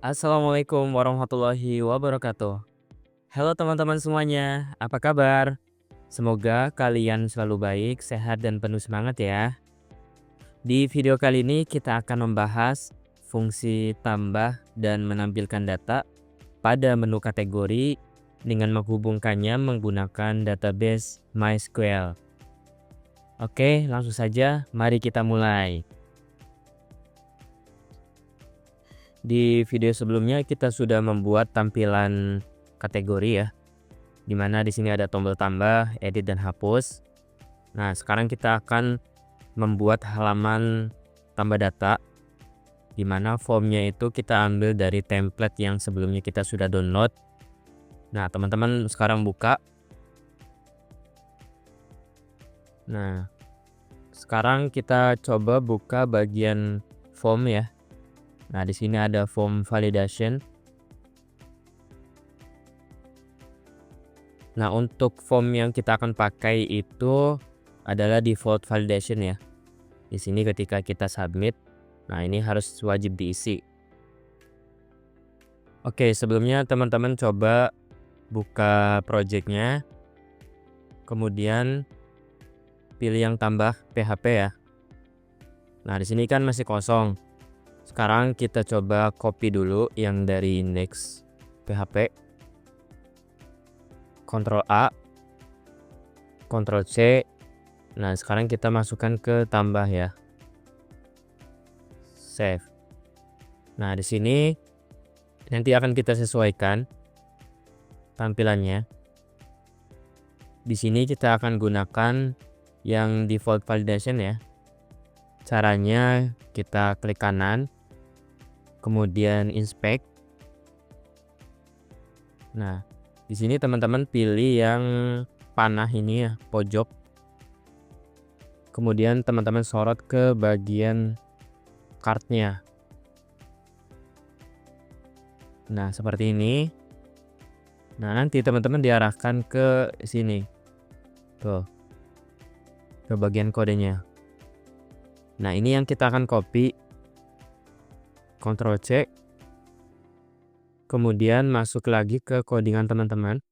Assalamualaikum warahmatullahi wabarakatuh. Halo teman-teman semuanya, apa kabar? Semoga kalian selalu baik, sehat, dan penuh semangat ya. Di video kali ini kita akan membahas fungsi tambah dan menampilkan data pada menu kategori dengan menghubungkannya menggunakan database MySQL. Oke, langsung saja mari kita mulai. Di video sebelumnya kita sudah membuat tampilan kategori ya, di mana di sini ada tombol tambah, edit, dan hapus. Nah, sekarang kita akan membuat halaman tambah data, di mana formnya itu kita ambil dari template yang sebelumnya kita sudah download. Nah, teman-teman sekarang buka. Nah, sekarang kita coba buka bagian form ya. Nah, di sini ada form validation. Nah, untuk form yang kita akan pakai itu adalah default validation ya. Di sini ketika kita submit, nah ini harus wajib diisi. Oke, sebelumnya teman-teman coba buka projectnya, kemudian pilih yang tambah PHP ya. Nah, di sini kan masih kosong. Sekarang kita coba copy dulu yang dari index PHP. Ctrl A, Ctrl C. Nah, sekarang kita masukkan ke tambah ya. Save. Nah, di sini nanti akan kita sesuaikan tampilannya. Di sini kita akan gunakan yang default validation ya. Caranya kita klik kanan, kemudian inspect. Nah, di sini teman-teman pilih yang panah ini ya, pojok. Kemudian teman-teman sorot ke bagian kartnya. Nah, seperti ini. Nah, nanti teman-teman diarahkan ke sini. Tuh. Ke bagian kodenya. Nah, ini yang kita akan copy. Ctrl C. Kemudian masuk lagi ke codingan teman-teman.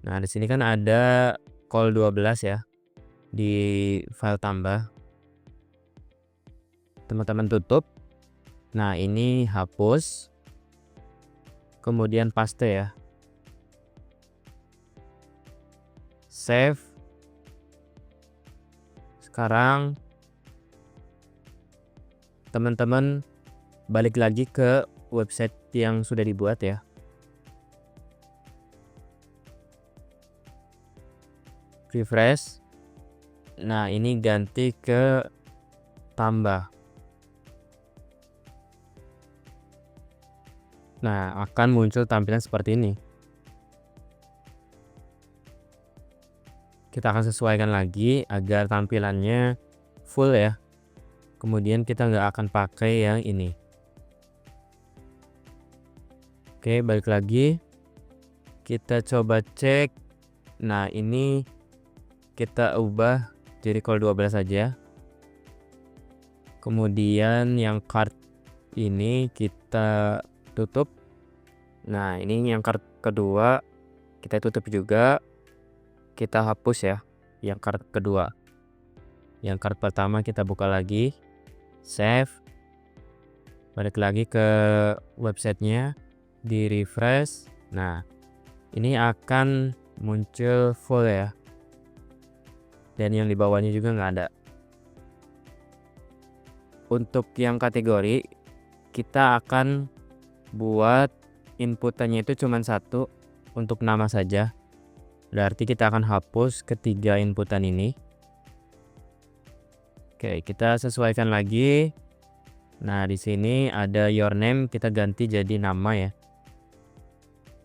Nah, di sini kan ada call 12 ya di file tambah. Teman-teman tutup. Nah, ini hapus. Kemudian paste ya. Save. Sekarang teman-teman balik lagi ke website yang sudah dibuat ya. Refresh. Nah, ini ganti ke tambah. Nah, akan muncul tampilan seperti ini. Kita akan sesuaikan lagi agar tampilannya full ya. Kemudian kita nggak akan pakai yang ini. Oke, balik lagi. Kita coba cek. Nah, ini kita ubah jadi call 12 saja. Kemudian yang card ini kita tutup. Nah, ini yang card kedua kita tutup juga. Kita hapus ya yang card kedua. Yang card pertama kita buka lagi. Save. Balik lagi ke websitenya. Di refresh. Nah, ini akan muncul full ya. Dan yang di bawahnya juga nggak ada. Untuk yang kategori, kita akan buat inputannya itu cuma satu untuk nama saja. Berarti kita akan hapus ketiga inputan ini. Oke, kita sesuaikan lagi. Nah, di sini ada your name, kita ganti jadi nama ya.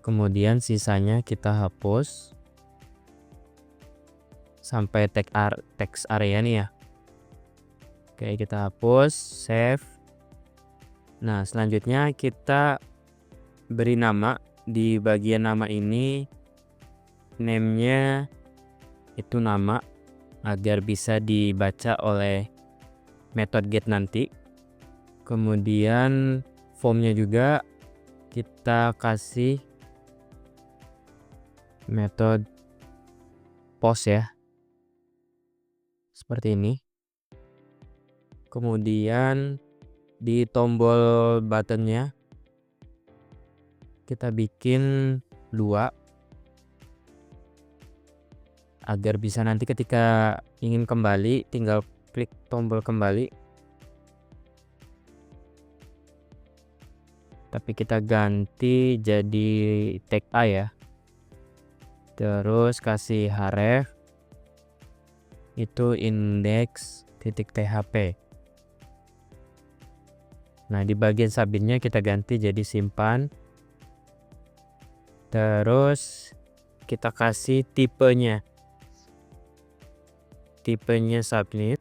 Kemudian sisanya kita hapus sampai text area nih ya. Oke, kita hapus, save. Nah, selanjutnya kita beri nama. Di bagian nama ini name-nya itu nama agar bisa dibaca oleh method get nanti. Kemudian formnya juga kita kasih metode post ya, seperti ini. Kemudian di tombol buttonnya kita bikin 2 agar bisa nanti ketika ingin kembali tinggal klik tombol kembali. Tapi kita ganti jadi tag A ya. Terus kasih href itu index.php. Nah, di bagian submitnya kita ganti jadi simpan. Terus kita kasih tipenya submit,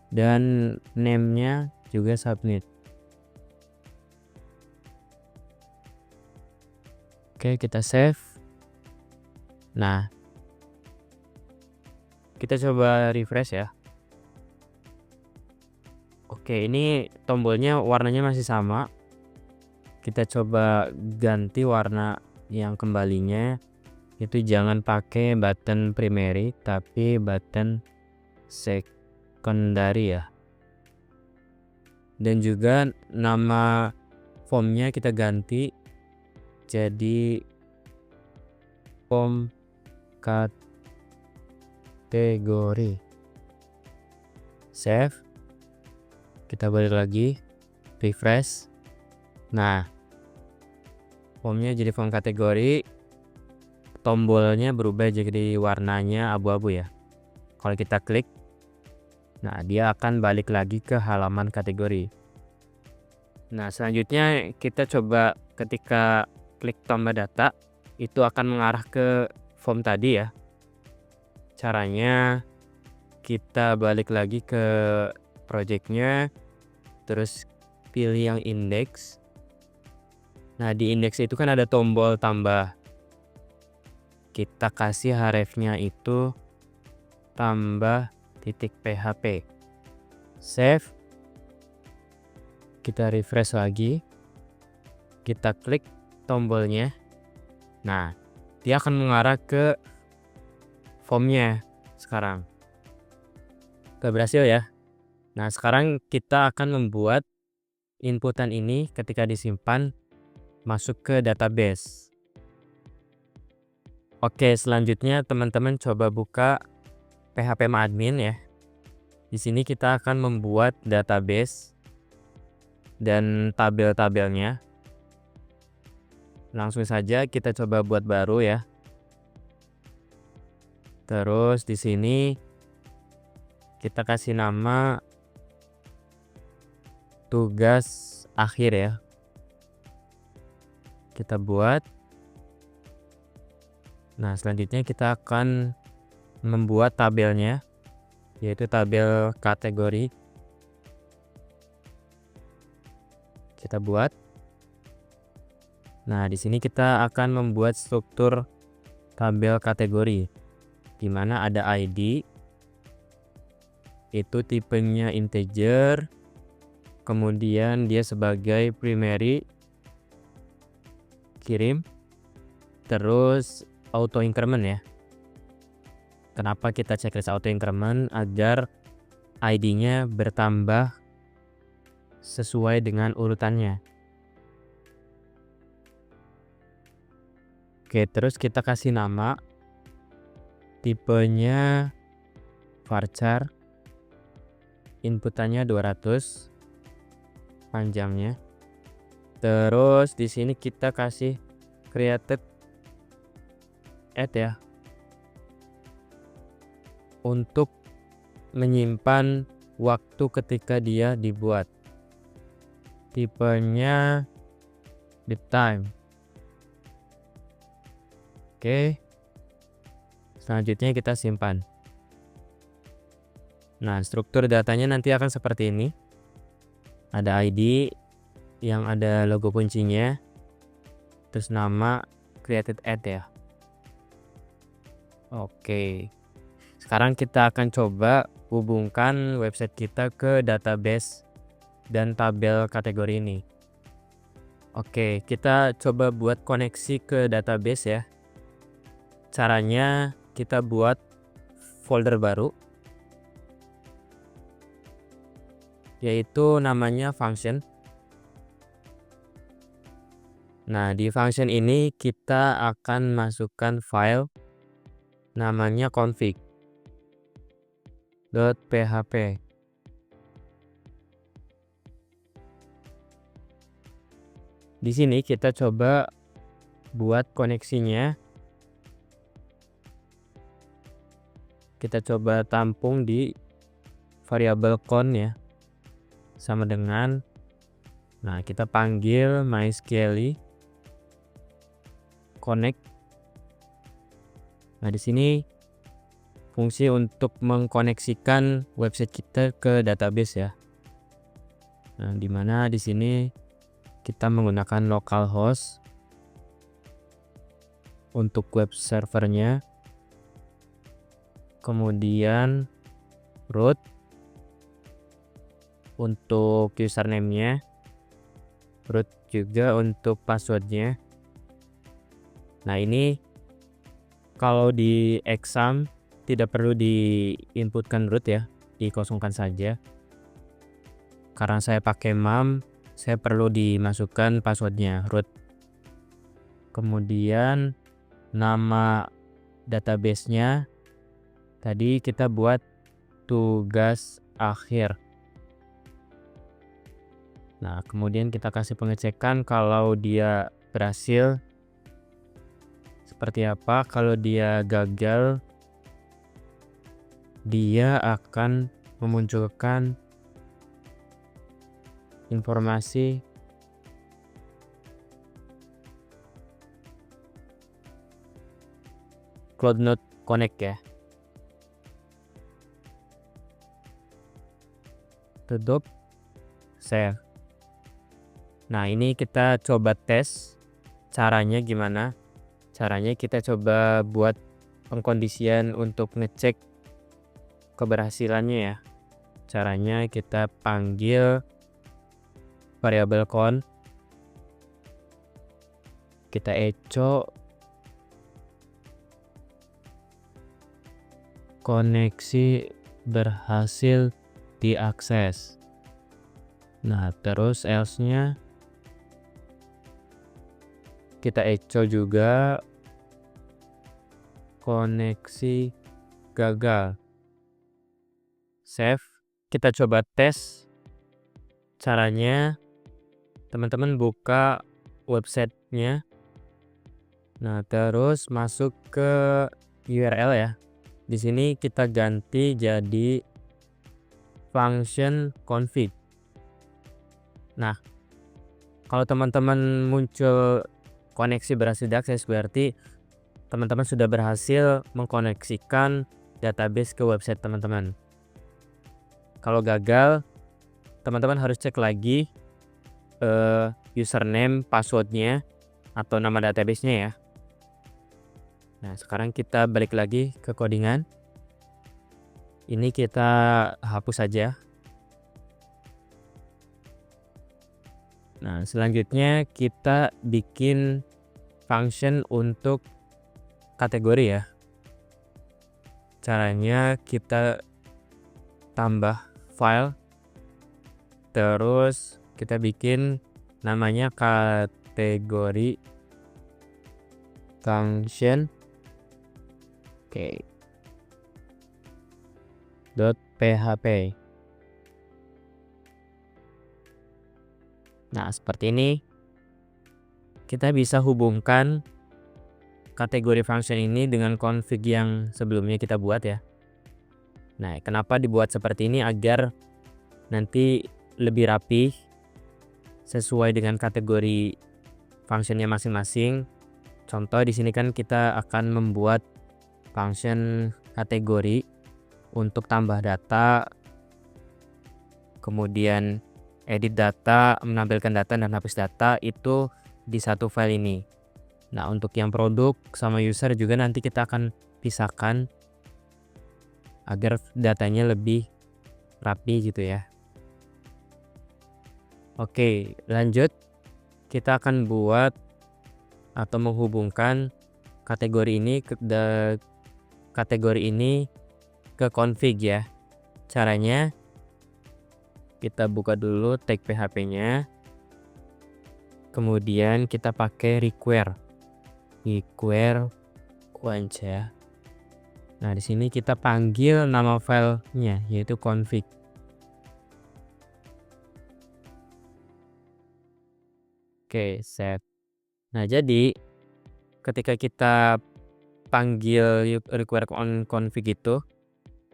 dan name-nya juga submit. Oke, kita save. Nah, kita coba refresh ya. Oke, ini tombolnya warnanya masih sama. Kita coba ganti warna yang kembalinya, itu jangan pakai button primary tapi button secondary ya. Dan juga nama formnya kita ganti jadi form kategori. Save. Kita balik lagi, refresh. Nah, formnya jadi form kategori, tombolnya berubah jadi warnanya abu-abu ya. Kalau kita klik, nah dia akan balik lagi ke halaman kategori. Nah, selanjutnya kita coba ketika klik tombol data, itu akan mengarah ke form tadi ya. Caranya kita balik lagi ke projectnya, terus pilih yang index. Nah, di index itu kan ada tombol tambah. Kita kasih hrefnya itu tambah .php. Save. Kita refresh lagi. Kita klik tombolnya. Nah, dia akan mengarah ke formnya sekarang. Oke, berhasil ya. Nah, sekarang kita akan membuat inputan ini ketika disimpan masuk ke database. Oke, selanjutnya teman-teman coba buka phpMyAdmin ya. Di sini kita akan membuat database dan tabel-tabelnya. Langsung saja kita coba buat baru ya. Terus di sini kita kasih nama tugas akhir ya. Kita buat. Nah, selanjutnya kita akan membuat tabelnya, yaitu tabel kategori. Kita buat. Nah, di sini kita akan membuat struktur tabel kategori, di mana ada ID, itu tipenya integer, kemudian dia sebagai primary, kirim, terus auto increment ya. Kenapa kita checklist auto increment? Agar ID-nya bertambah sesuai dengan urutannya. Oke, terus kita kasih nama, tipenya varchar, inputannya 200, panjangnya. Terus di sini kita kasih created add ya, untuk menyimpan waktu ketika dia dibuat. Tipenya the time. Oke. Selanjutnya kita simpan. Nah, struktur datanya nanti akan seperti ini. Ada ID yang ada logo kuncinya, terus nama, created add ya. Oke. Sekarang kita akan coba hubungkan website kita ke database dan tabel kategori ini. Oke, kita coba buat koneksi ke database ya. Caranya kita buat folder baru, yaitu namanya function. Nah, di function ini kita akan masukkan file namanya config.php. Di sini kita coba buat koneksinya. Kita coba tampung di variabel con ya. Sama dengan, nah kita panggil MySQL connect. Nah, di sini fungsi untuk mengkoneksikan website kita ke database ya. Nah, di mana di sini kita menggunakan localhost untuk web servernya. Kemudian root untuk username-nya, root juga untuk passwordnya. Nah, ini kalau di exam tidak perlu diinputkan root ya, dikosongkan saja. Karena saya pakai mum, saya perlu dimasukkan passwordnya root. Kemudian nama database-nya tadi kita buat tugas akhir. Nah, kemudian kita kasih pengecekan kalau dia berhasil seperti apa. Kalau dia gagal, dia akan memunculkan informasi Cloud Node Connect ya. Tutup, save. Nah, ini kita coba tes caranya gimana. Caranya kita coba buat pengkondisian untuk ngecek keberhasilannya ya. Caranya kita panggil variabel con, kita echo koneksi berhasil diakses. Nah, terus else-nya kita echo juga koneksi gagal. Save. Kita coba tes caranya. Teman-teman buka websitenya. Nah, terus masuk ke URL ya. Di sini kita ganti jadi function config. Nah, kalau teman-teman muncul koneksi berhasil diakses, berarti teman-teman sudah berhasil mengkoneksikan database ke website teman-teman. Kalau gagal, teman-teman harus cek lagi username, passwordnya, atau nama database-nya ya. Nah, sekarang kita balik lagi ke codingan. Ini kita hapus saja. Nah, selanjutnya kita bikin function untuk kategori ya. Caranya kita tambah file, terus kita bikin namanya kategori function. Oke. .php. Nah, seperti ini kita bisa hubungkan kategori function ini dengan config yang sebelumnya kita buat ya. Nah, kenapa dibuat seperti ini? Agar nanti lebih rapi sesuai dengan kategori functionnya masing-masing. Contoh di sini kan kita akan membuat function kategori untuk tambah data, kemudian edit data, menampilkan data dan hapus data itu di satu file ini. Nah, untuk yang produk sama user juga nanti kita akan pisahkan agar datanya lebih rapi gitu ya. Oke, lanjut kita akan buat atau menghubungkan kategori ini ke config ya. Caranya kita buka dulu tag PHP-nya. Kemudian kita pakai require once ya. Nah, di sini kita panggil nama filenya yaitu config. Oke, save. Nah, jadi ketika kita panggil require config itu,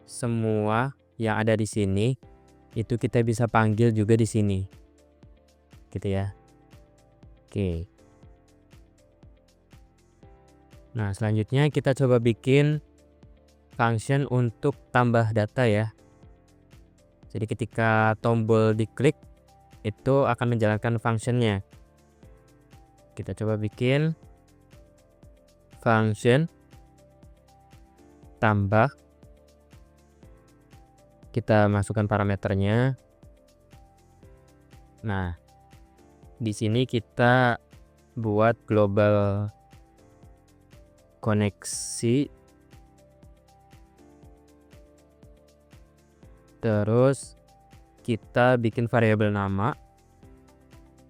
semua yang ada di sini itu kita bisa panggil juga di sini. Gitu ya. Oke. Nah, selanjutnya kita coba bikin function untuk tambah data ya. Jadi ketika tombol diklik itu akan menjalankan functionnya. Kita coba bikin function tambah. Kita masukkan parameternya. Nah, di sini kita buat global koneksi. Terus kita bikin variabel nama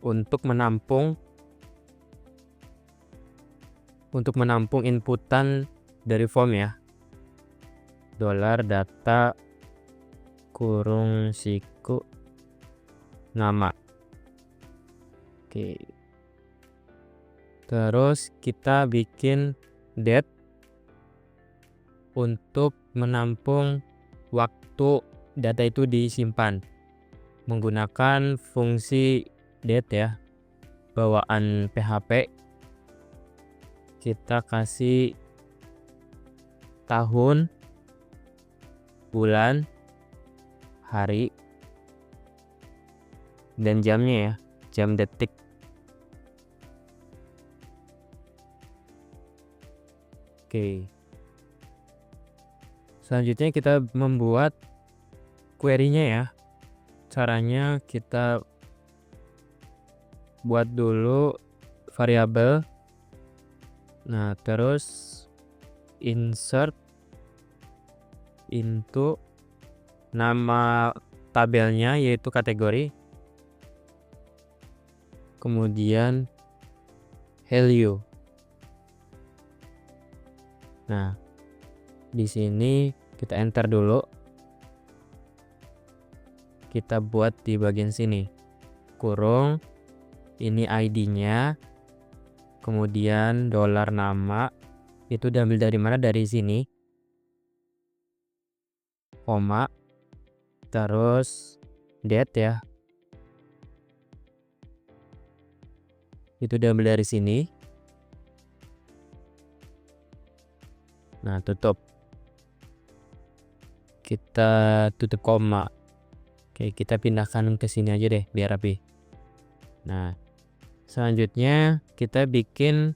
untuk menampung inputan dari form ya. $data kurung siku nama. Oke. Terus kita bikin date untuk menampung waktu data itu disimpan menggunakan fungsi date ya, bawaan PHP. Kita kasih tahun, bulan, hari, dan jamnya ya, jam detik. Oke. Selanjutnya kita membuat query-nya ya. Caranya kita buat dulu variabel. Nah, terus insert into nama tabelnya yaitu kategori. Kemudian value. Nah, di sini kita enter dulu. Kita buat di bagian sini. Kurung ini ID-nya. Kemudian $nama itu diambil dari mana? Dari sini. Koma. Terus date ya. Itu diambil dari sini. Nah, tutup. Kita tutup koma. Oke, kita pindahkan ke sini aja deh biar rapi. Nah, selanjutnya kita bikin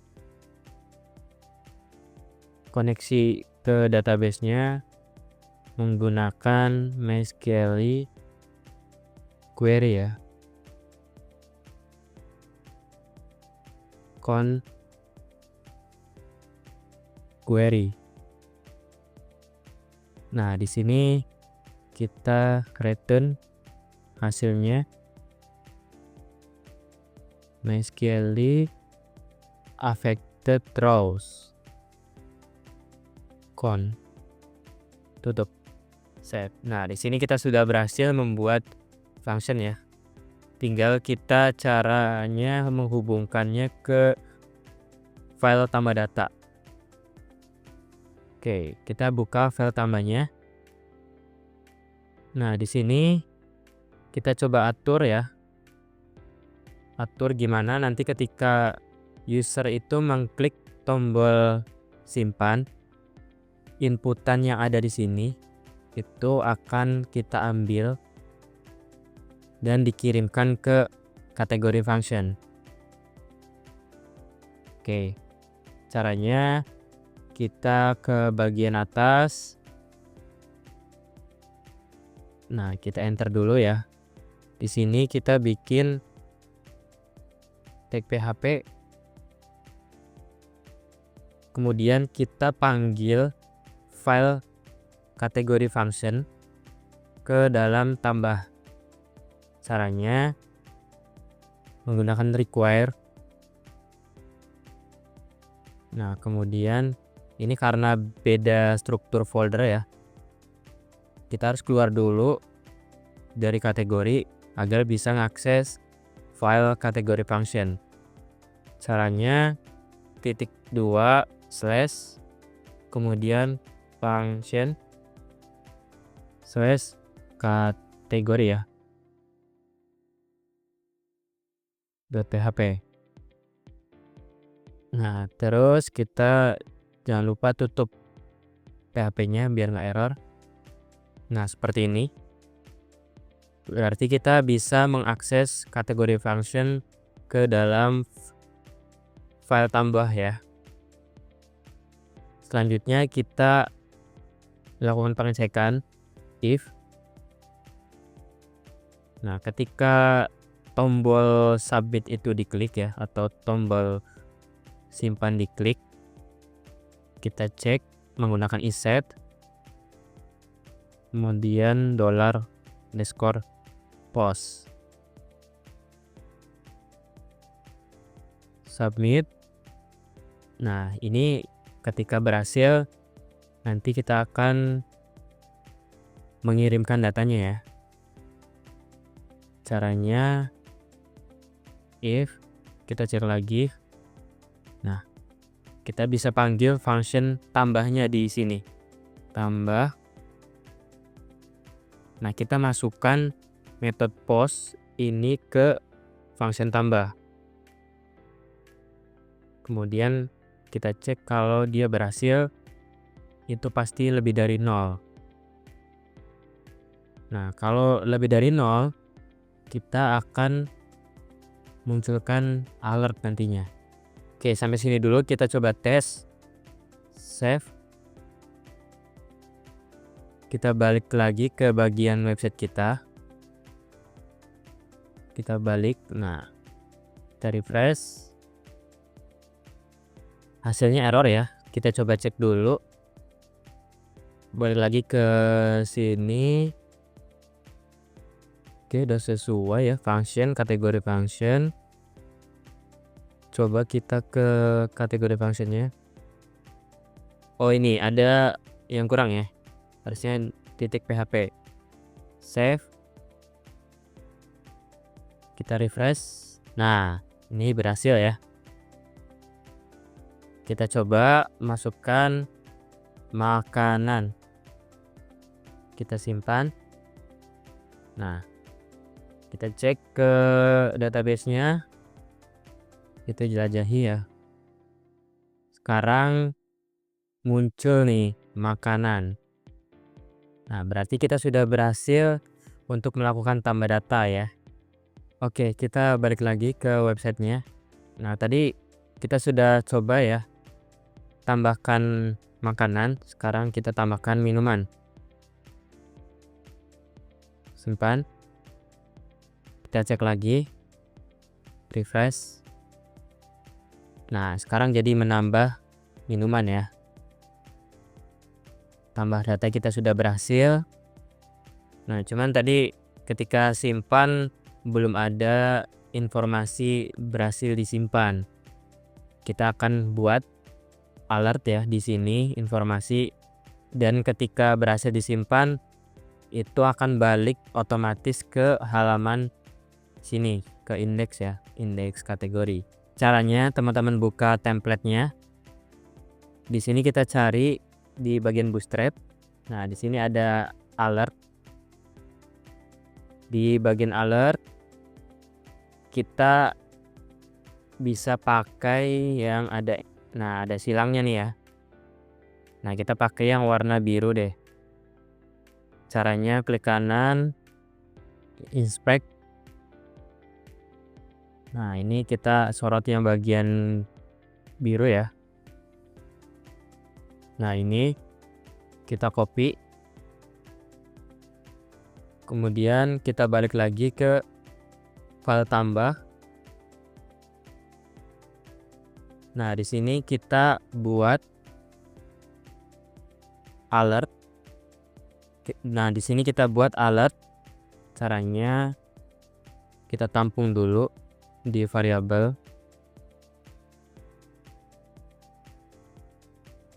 koneksi ke database-nya menggunakan MySQL query ya. Query. Nah, di sini kita return hasilnya MySQL affected rows. Tutup. Save. Nah, di sini kita sudah berhasil membuat function ya. Tinggal kita caranya menghubungkannya ke file tambah data. Oke, kita buka file tambahnya. Nah, di sini kita coba atur ya. Atur gimana nanti ketika user itu mengklik tombol simpan, inputan yang ada di sini itu akan kita ambil dan dikirimkan ke kategori function. Oke. Caranya kita ke bagian atas. Nah, kita enter dulu ya. Di sini kita bikin tag PHP, kemudian kita panggil file kategori function ke dalam tambah. Caranya menggunakan require. Nah, kemudian ini karena beda struktur folder ya, kita harus keluar dulu dari kategori agar bisa mengakses file kategori function. Caranya _2 slash kemudian function slash kategori ya .php. Nah, terus kita jangan lupa tutup PHP-nya biar nggak error. Nah, seperti ini. Berarti kita bisa mengakses kategori function ke dalam file tambah ya. Selanjutnya kita lakukan pengecekan if. Nah, ketika tombol submit itu diklik ya, atau tombol simpan diklik, kita cek menggunakan iset, kemudian $_post, submit. Nah, ini ketika berhasil nanti kita akan mengirimkan datanya ya. Caranya if kita cek lagi. Nah, kita bisa panggil function tambahnya di sini. Tambah. Nah, kita masukkan metode post ini ke function tambah. Kemudian kita cek kalau dia berhasil, itu pasti lebih dari 0. Nah, kalau lebih dari 0, kita akan munculkan alert nantinya. Oke, sampai sini dulu kita coba tes. Save. Kita balik lagi ke bagian website kita. Kita balik. Nah, kita refresh. Hasilnya error ya. Kita coba cek dulu. Balik lagi ke sini. Oke, udah sesuai ya. Function, kategori function. Coba kita ke kategori functionnya. Oh, ini ada yang kurang ya. Harusnya .php. Save. Kita refresh. Nah, ini berhasil ya. Kita coba masukkan makanan. Kita simpan. Nah, kita cek ke database-nya. Kita jelajahi ya. Sekarang muncul nih makanan. Nah, berarti kita sudah berhasil untuk melakukan tambah data ya. Oke, kita balik lagi ke websitenya. Nah, tadi kita sudah coba ya tambahkan makanan. Sekarang kita tambahkan minuman. Simpan. Kita cek lagi. Refresh. Nah, sekarang jadi menambah minuman ya. Tambah data kita sudah berhasil. Nah, cuman tadi ketika simpan belum ada informasi berhasil disimpan. Kita akan buat alert ya di sini informasi, dan ketika berhasil disimpan itu akan balik otomatis ke halaman sini, ke indeks ya, indeks kategori. Caranya teman-teman buka template-nya. Di sini kita cari di bagian Bootstrap. Nah, di sini ada alert. Di bagian alert kita bisa pakai yang ada, nah ada silangnya nih ya. Nah, kita pakai yang warna biru deh. Caranya klik kanan, inspect. Nah, ini kita sorot yang bagian biru ya. Nah, ini kita copy. Kemudian kita balik lagi ke file tambah. Nah, di sini kita buat alert. Nah, di sini kita buat alert. Caranya kita tampung dulu di variabel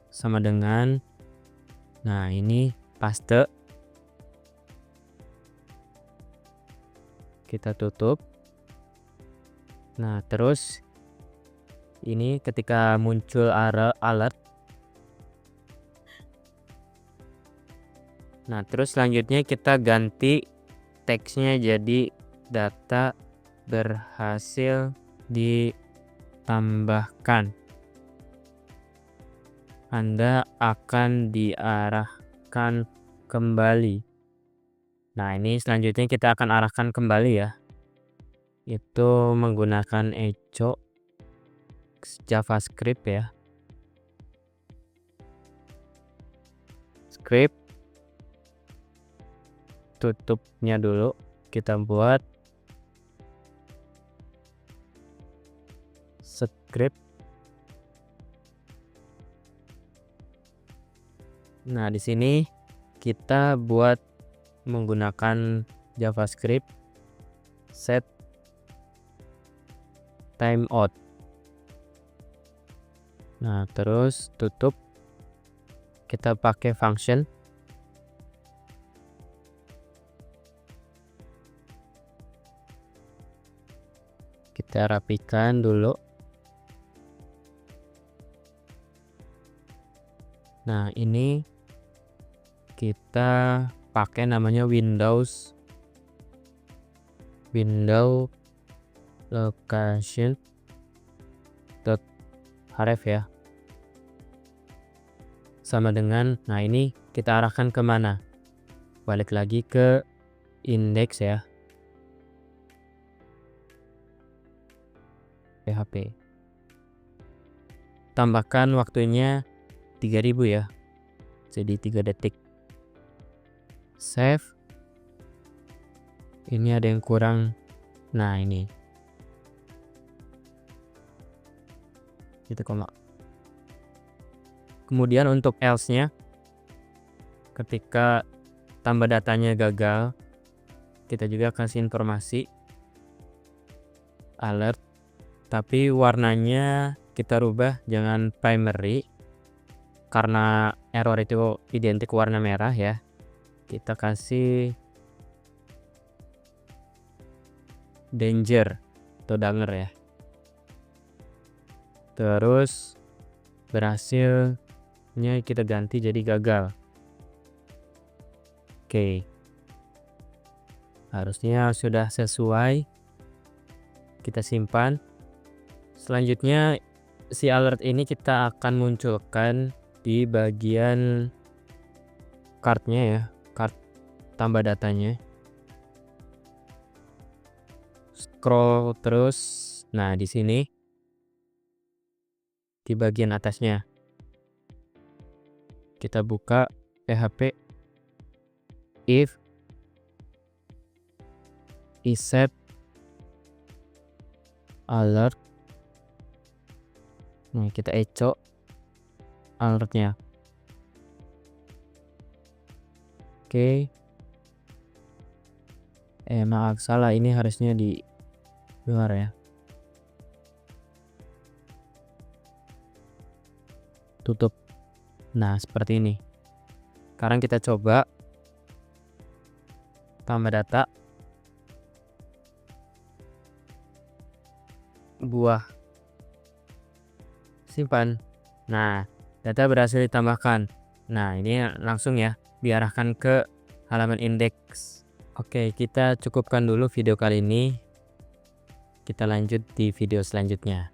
sama dengan, nah ini paste, kita tutup. Nah, terus ini ketika muncul alert, nah terus selanjutnya kita ganti teksnya jadi data berhasil ditambahkan. Anda akan diarahkan kembali. Nah, ini selanjutnya kita akan arahkan kembali ya. Itu menggunakan echo JavaScript ya. Script. Tutupnya dulu kita buat script. Nah, di sini kita buat menggunakan JavaScript set timeout. Nah, terus tutup. Kita pakai function. Kita rapikan dulu. Nah, ini kita pakai namanya window location href ya. Sama dengan, nah ini kita arahkan kemana? Balik lagi ke index ya. PHP. Tambahkan waktunya 3000 ya. Jadi 3 detik. Save. Ini ada yang kurang. Nah, ini. Gitu koma. Kemudian untuk else-nya, ketika tambah datanya gagal, kita juga kasih informasi alert, tapi warnanya kita rubah jangan primary karena error itu identik warna merah ya. Kita kasih danger atau danger ya. Terus berhasilnya kita ganti jadi gagal. Oke. Harusnya sudah sesuai. Kita simpan. Selanjutnya si alert ini kita akan munculkan di bagian kartnya ya, kart tambah datanya. Scroll terus. Nah, di sini di bagian atasnya kita buka PHP if set alert. Nah, kita echo alertnya. Oke. Maaf, salah, ini harusnya di luar ya. Tutup. Nah, seperti ini. Sekarang kita coba tambah data buah, simpan. Nah, data berhasil ditambahkan. Nah, ini langsung ya diarahkan ke halaman indeks. Oke, kita cukupkan dulu video kali ini. Kita lanjut di video selanjutnya.